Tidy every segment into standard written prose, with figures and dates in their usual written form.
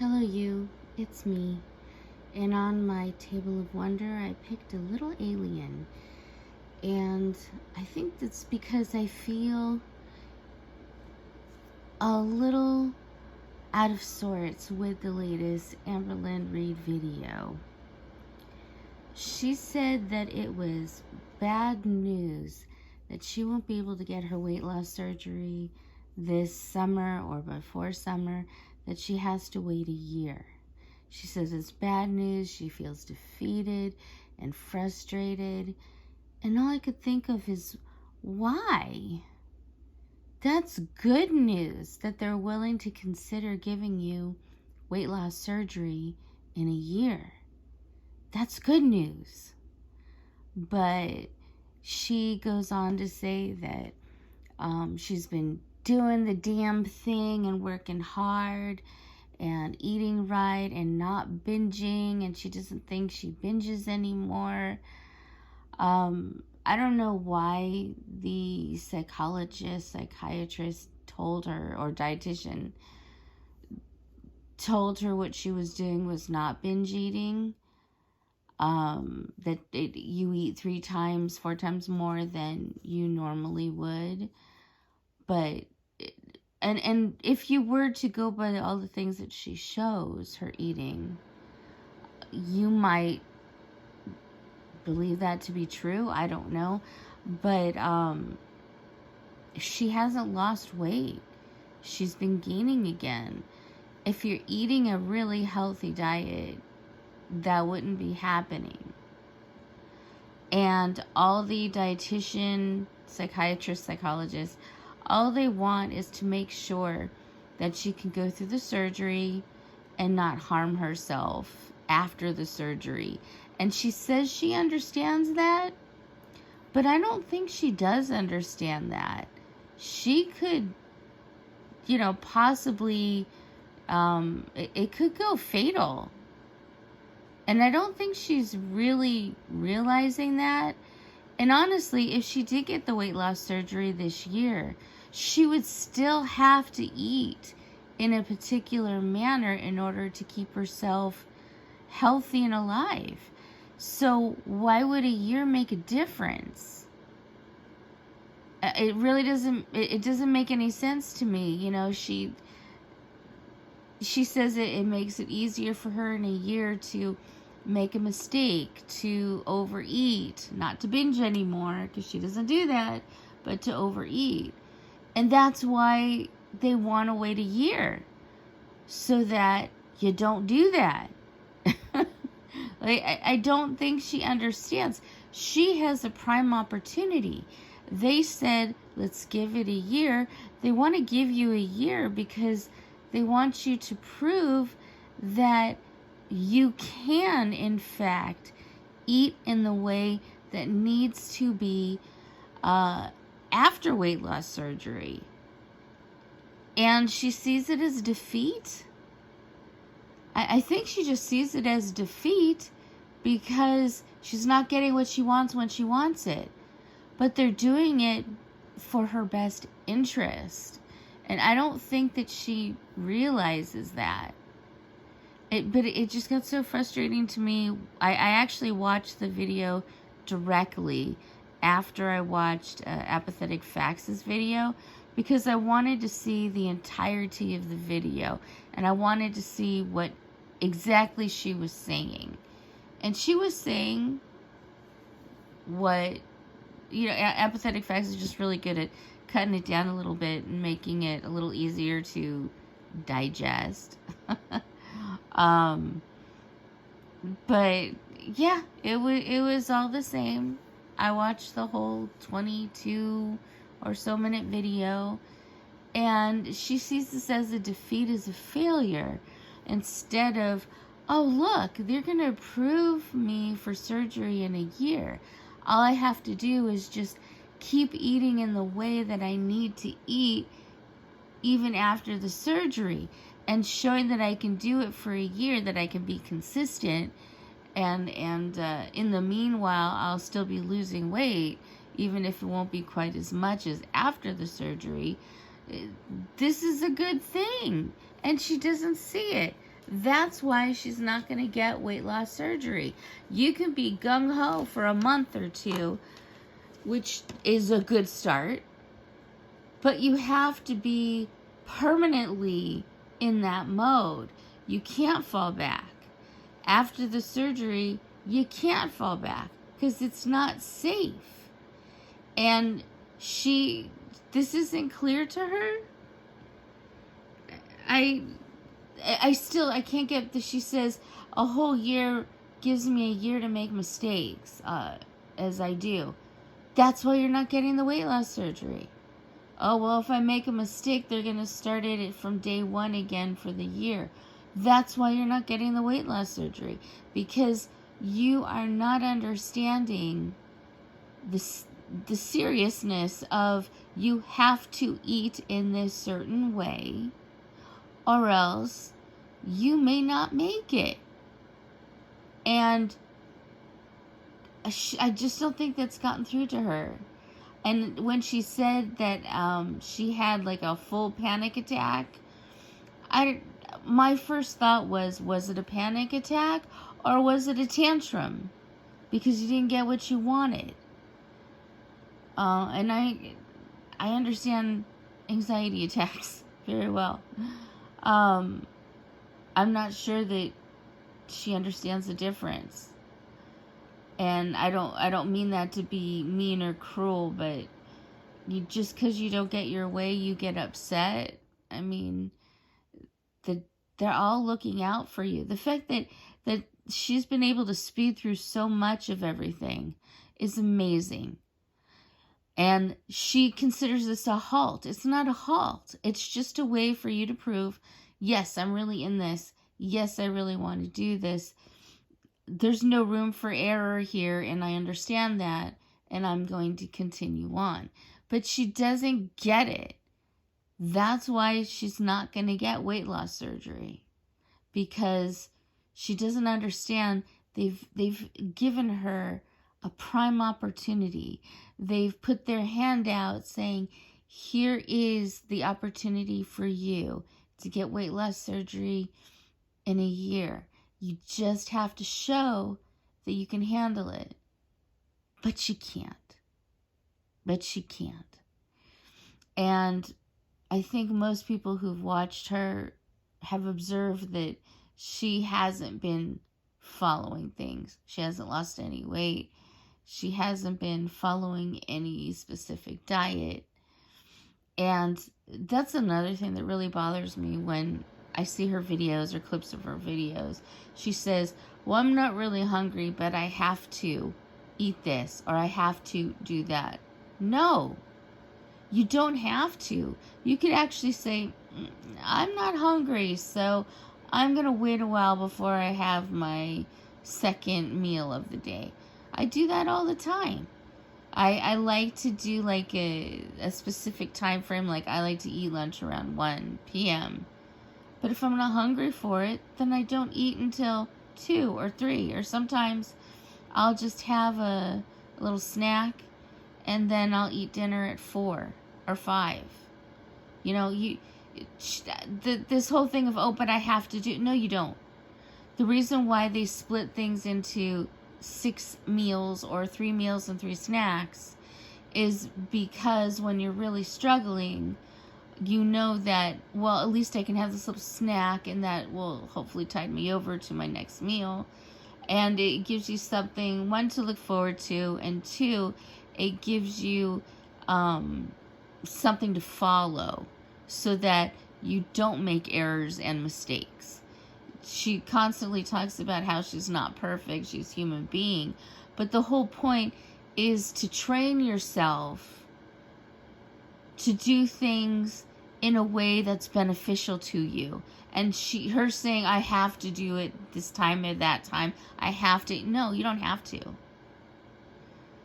Hello, you. It's me. And on my table of wonder, I picked a little alien. And I think that's because I feel a little out of sorts with the latest Amberlynn Reid video. She said that it was bad news that she won't be able to get her weight loss surgery this summer or before summer, that she has to wait a year. She says it's bad news. She feels defeated and frustrated. And all I could think of is, why? That's good news that they're willing to consider giving you weight loss surgery in a year. That's good news. But she goes on to say that she's been doing the damn thing and working hard and eating right and not binging, and she doesn't think she binges anymore. I don't know why the psychiatrist told her, or dietitian told her what she was doing was not binge eating. You eat 4 times more than you normally would. But and if you were to go by all the things that she shows her eating, you might believe that to be true. I don't know. But she hasn't lost weight. She's been gaining again. If you're eating a really healthy diet, that wouldn't be happening. And all the dietitian, psychiatrists, psychologists, all they want is to make sure that she can go through the surgery and not harm herself after the surgery. And she says she understands that, but I don't think she does understand that. She could, possibly, it could go fatal. And I don't think she's really realizing that. And honestly, if she did get the weight loss surgery this year, she would still have to eat in a particular manner in order to keep herself healthy and alive. So why would a year make a difference? It really doesn't. It doesn't make any sense to me. She says it makes it easier for her in a year to make a mistake, to overeat, not to binge anymore, because she doesn't do that, but to overeat. And that's why they want to wait a year, so that you don't do that. I don't think she understands. She has a prime opportunity. They said, let's give it a year. They want to give you a year because they want you to prove that you can, in fact, eat in the way that needs to be after weight loss surgery. And she sees it as defeat. I think she just sees it as defeat because she's not getting what she wants when she wants it. But they're doing it for her best interest. And I don't think that she realizes that. But it just got so frustrating to me. I actually watched the video directly after I watched Apathetic Facts' video, because I wanted to see the entirety of the video, and I wanted to see what exactly she was saying. And she was saying what, Apathetic Facts is just really good at cutting it down a little bit and making it a little easier to digest. But yeah, it was all the same. I watched the whole 22 or so minute video, and she sees this as a defeat, as a failure, instead of, oh look, they're gonna approve me for surgery in a year. All I have to do is just keep eating in the way that I need to eat even after the surgery, and showing that I can do it for a year, that I can be consistent, and in the meanwhile I'll still be losing weight, even if it won't be quite as much as after the surgery. This is a good thing, and she doesn't see it. That's why she's not going to get weight loss surgery. You can be gung-ho for a month or two, which is a good start, but you have to be permanently in that mode. You can't fall back. After the surgery, you can't fall back because it's not safe. And this isn't clear to her. I can't get this. She says a whole year gives me a year to make mistakes, as I do. That's why you're not getting the weight loss surgery. Oh, well, if I make a mistake, they're going to start it from day one again for the year. That's why you're not getting the weight loss surgery, because you are not understanding the seriousness of you have to eat in this certain way, or else you may not make it. And I just don't think that's gotten through to her. And when she said that she had like a full panic attack, my first thought was it a panic attack or was it a tantrum because you didn't get what you wanted? And I understand anxiety attacks very well. I'm not sure that she understands the difference. And I don't mean that to be mean or cruel, but just because you don't get your way, you get upset. I mean, they're all looking out for you. The fact that she's been able to speed through so much of everything is amazing. And she considers this a halt. It's not a halt. It's just a way for you to prove, yes, I'm really in this. Yes, I really want to do this. There's no room for error here, and I understand that, and I'm going to continue on. But she doesn't get it. That's why she's not going to get weight loss surgery, because she doesn't understand they've given her a prime opportunity. They've put their hand out saying, here is the opportunity for you to get weight loss surgery in a year. You just have to show that you can handle it. But she can't. And I think most people who've watched her have observed that she hasn't been following things. She hasn't lost any weight. She hasn't been following any specific diet. And that's another thing that really bothers me when I see her videos or clips of her videos. She says, well, I'm not really hungry, but I have to eat this or I have to do that. No, you don't have to. You could actually say, I'm not hungry, so I'm going to wait a while before I have my second meal of the day. I do that all the time. I like to do like a specific time frame. Like I like to eat lunch around 1 p.m. But if I'm not hungry for it, then I don't eat until 2 or 3. Or sometimes I'll just have a little snack and then I'll eat dinner at 4 or 5. You know, this whole thing of, oh, but I have to do. No, you don't. The reason why they split things into 6 meals or 3 meals and 3 snacks is because when you're really struggling, you know that, well, at least I can have this little snack and that will hopefully tide me over to my next meal. And it gives you something, 1, to look forward to, and 2, it gives you something to follow so that you don't make errors and mistakes. She constantly talks about how she's not perfect, she's a human being, but the whole point is to train yourself to do things in a way that's beneficial to you. And her saying, I have to do it this time or that time, I have to. No, you don't have to.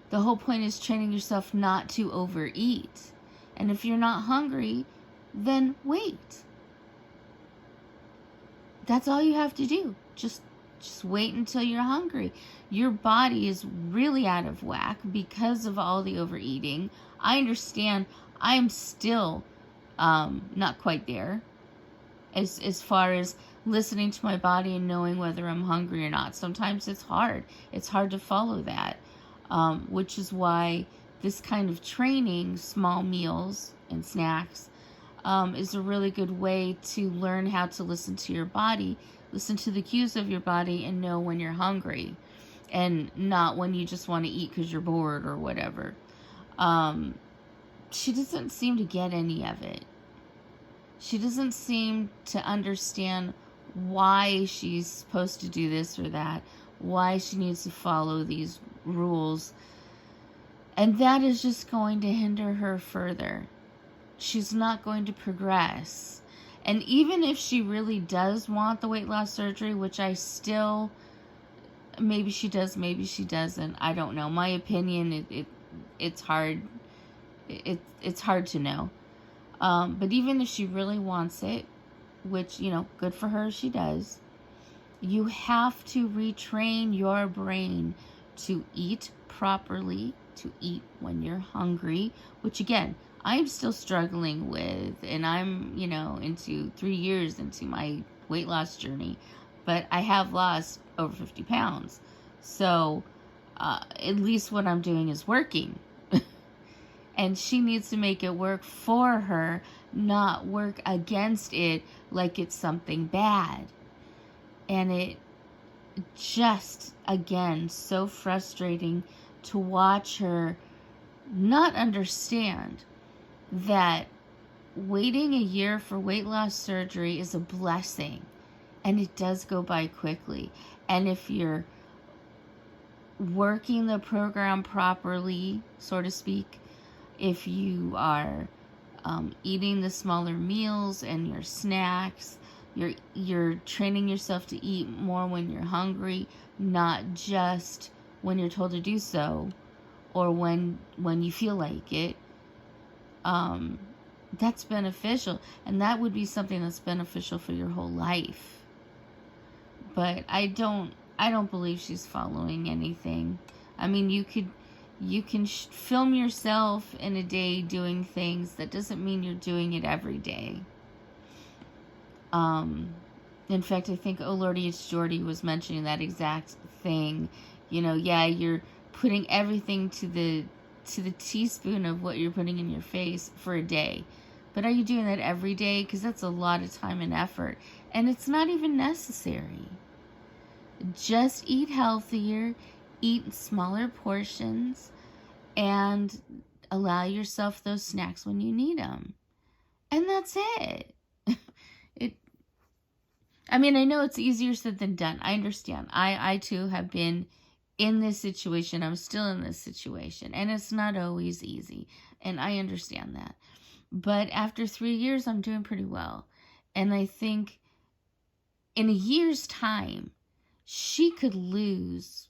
The whole point is training yourself not to overeat. And if you're not hungry, then wait. That's all you have to do. Just wait until you're hungry. Your body is really out of whack because of all the overeating. I understand. I am still not quite there as far as listening to my body and knowing whether I'm hungry or not. Sometimes it's hard. It's hard to follow that, which is why this kind of training, small meals and snacks, is a really good way to learn how to listen to your body, listen to the cues of your body, and know when you're hungry and not when you just want to eat because you're bored or whatever. She doesn't seem to get any of it. She doesn't seem to understand why she's supposed to do this or that, why she needs to follow these rules. And that is just going to hinder her further. She's not going to progress. And even if she really does want the weight loss surgery, which I still, maybe she does, maybe she doesn't, I don't know. My opinion, it's hard. It's hard to know. But even if she really wants it, which, good for her, she does, you have to retrain your brain to eat properly, to eat when you're hungry, which again, I'm still struggling with, and I'm, into 3 years into my weight loss journey, but I have lost over 50 pounds. So at least what I'm doing is working. And she needs to make it work for her, not work against it like it's something bad. And it just, again, so frustrating to watch her not understand that waiting a year for weight loss surgery is a blessing. And it does go by quickly. And if you're working the program properly, so to speak, if you are eating the smaller meals and your snacks, you're training yourself to eat more when you're hungry, not just when you're told to do so or when you feel like it. That's beneficial, and that would be something that's beneficial for your whole life. But I don't believe she's following anything. I mean, you can film yourself in a day doing things. That doesn't mean you're doing it every day. In fact, I think Oh Lordy It's Jordy was mentioning that exact thing. You're putting everything to the teaspoon of what you're putting in your face for a day. But are you doing that every day? Because that's a lot of time and effort. And it's not even necessary. Just eat healthier, eat in smaller portions, and allow yourself those snacks when you need them. And that's it. I know it's easier said than done. I understand. I too have been in this situation. I'm still in this situation. And it's not always easy. And I understand that. But after 3 years, I'm doing pretty well. And I think in a year's time, she could lose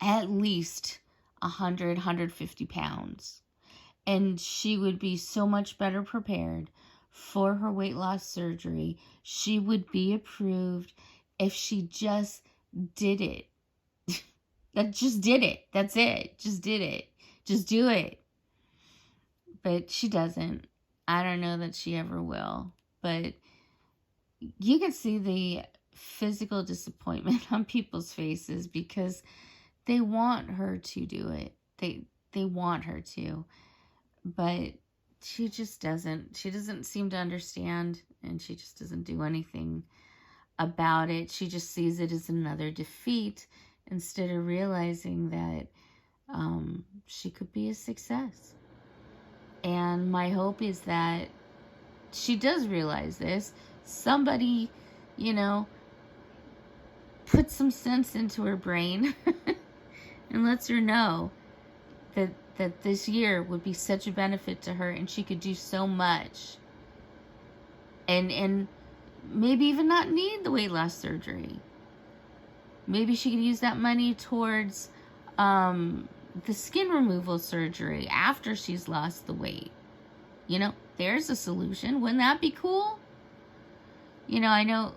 at least 100, 150 pounds. And she would be so much better prepared for her weight loss surgery. She would be approved if she just did it. Just did it. That's it. Just did it. Just do it. But she doesn't. I don't know that she ever will. But you can see the physical disappointment on people's faces because they want her to do it. They want her to. But she just doesn't. She doesn't seem to understand, and she just doesn't do anything about it. She just sees it as another defeat instead of realizing that she could be a success. And my hope is that she does realize this. Somebody, puts some sense into her brain and lets her know that this year would be such a benefit to her and she could do so much. And maybe even not need the weight loss surgery. Maybe she could use that money towards the skin removal surgery after she's lost the weight. There's a solution. Wouldn't that be cool? I know,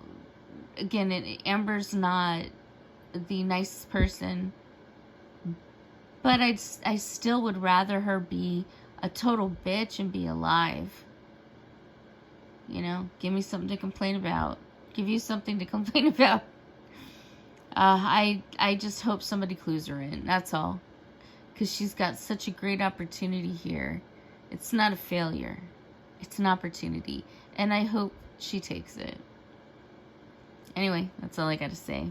again, Amber's not the nicest person, but I still would rather her be a total bitch and be alive. Give me something to complain about. give you something to complain about. I just hope somebody clues her in. That's all. Because she's got such a great opportunity here. It's not a failure. It's an opportunity. And I hope she takes it. Anyway, that's all I got to say.